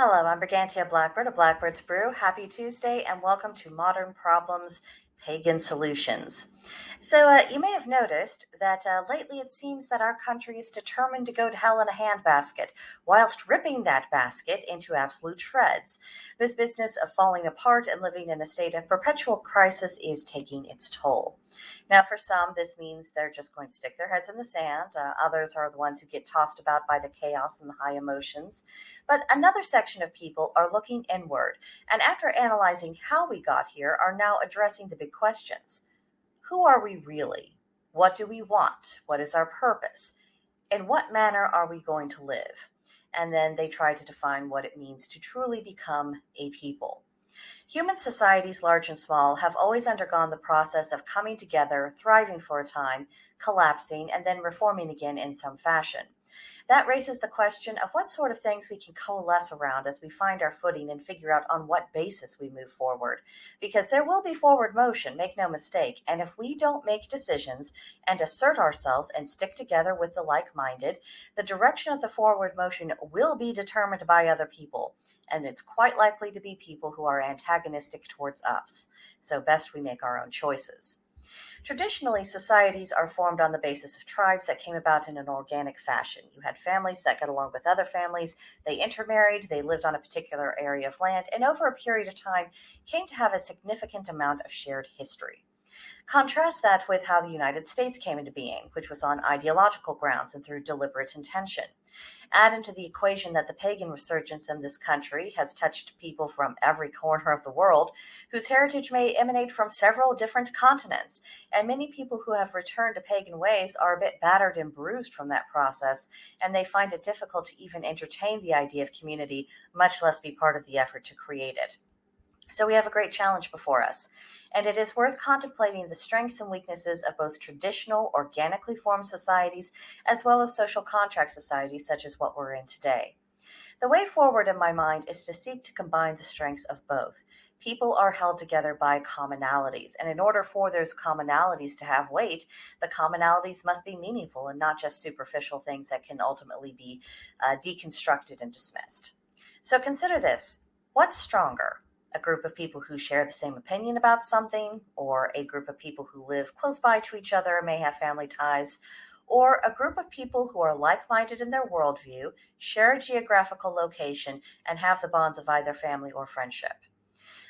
Hello, I'm Brigantia Blackbird of Blackbird's Brew. Happy Tuesday and welcome to Modern Problems, Pagan Solutions. So you may have noticed that lately it seems that our country is determined to go to hell in a handbasket, whilst ripping that basket into absolute shreds. This business of falling apart and living in a state of perpetual crisis is taking its toll. Now, for some, this means they're just going to stick their heads in the sand. Others are the ones who get tossed about by the chaos and the high emotions. But another section of people are looking inward, and after analyzing how we got here, are now addressing the big questions. Who are we really? What do we want? What is our purpose? In what manner are we going to live? And then they try to define what it means to truly become a people. Human societies, large and small, have always undergone the process of coming together, thriving for a time, collapsing, and then reforming again in some fashion. That raises the question of what sort of things we can coalesce around as we find our footing and figure out on what basis we move forward. Because there will be forward motion, make no mistake, and if we don't make decisions and assert ourselves and stick together with the like-minded, the direction of the forward motion will be determined by other people, and it's quite likely to be people who are antagonistic towards us. So best we make our own choices. Traditionally, societies are formed on the basis of tribes that came about in an organic fashion. You had families that got along with other families, they intermarried, they lived on a particular area of land, and over a period of time came to have a significant amount of shared history. Contrast that with how the United States came into being, which was on ideological grounds and through deliberate intention. Add into the equation that the pagan resurgence in this country has touched people from every corner of the world, whose heritage may emanate from several different continents, and many people who have returned to pagan ways are a bit battered and bruised from that process, and they find it difficult to even entertain the idea of community, much less be part of the effort to create it. So we have a great challenge before us, and it is worth contemplating the strengths and weaknesses of both traditional, organically formed societies as well as social contract societies such as what we're in today. The way forward in my mind is to seek to combine the strengths of both. People are held together by commonalities, and in order for those commonalities to have weight, the commonalities must be meaningful and not just superficial things that can ultimately be deconstructed and dismissed. So consider this. What's stronger? A group of people who share the same opinion about something, or a group of people who live close by to each other and may have family ties, or a group of people who are like-minded in their worldview, share a geographical location, and have the bonds of either family or friendship.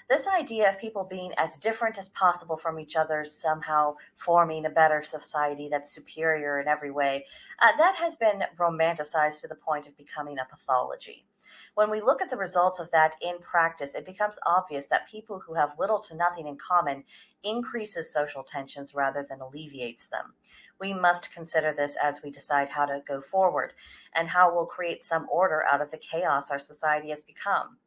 This idea of people being as different as possible from each other, somehow forming a better society that's superior in every way, that has been romanticized to the point of becoming a pathology. When we look at the results of that in practice, it becomes obvious that people who have little to nothing in common increases social tensions rather than alleviates them. We must consider this as we decide how to go forward and how we'll create some order out of the chaos our society has become.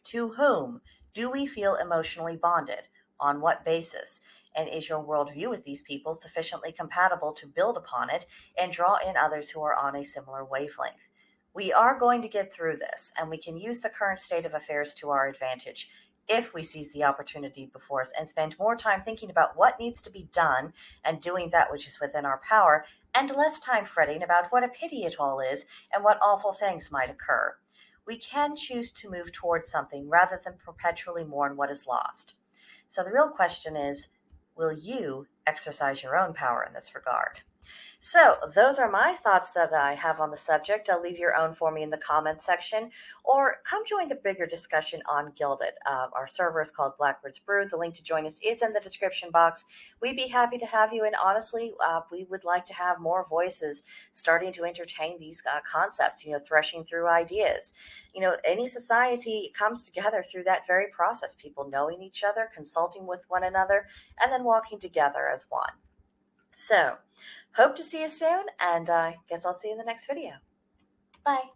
To whom do we feel emotionally bonded? On what basis? And is your worldview with these people sufficiently compatible to build upon it and draw in others who are on a similar wavelength? We are going to get through this, and we can use the current state of affairs to our advantage if we seize the opportunity before us and spend more time thinking about what needs to be done and doing that which is within our power, and less time fretting about what a pity it all is and what awful things might occur. We can choose to move towards something rather than perpetually mourn what is lost. So the real question is, will you exercise your own power in this regard? So those are my thoughts that I have on the subject. I'll leave your own for me in the comments section, or come join the bigger discussion on Gilded. Our server is called Blackbird's Brew. The link to join us is in the description box. We'd be happy to have you, and honestly, we would like to have more voices starting to entertain these concepts, threshing through ideas. Any society comes together through that very process, people knowing each other, consulting with one another, and then walking together as one. So, hope to see you soon, and I guess I'll see you in the next video. Bye.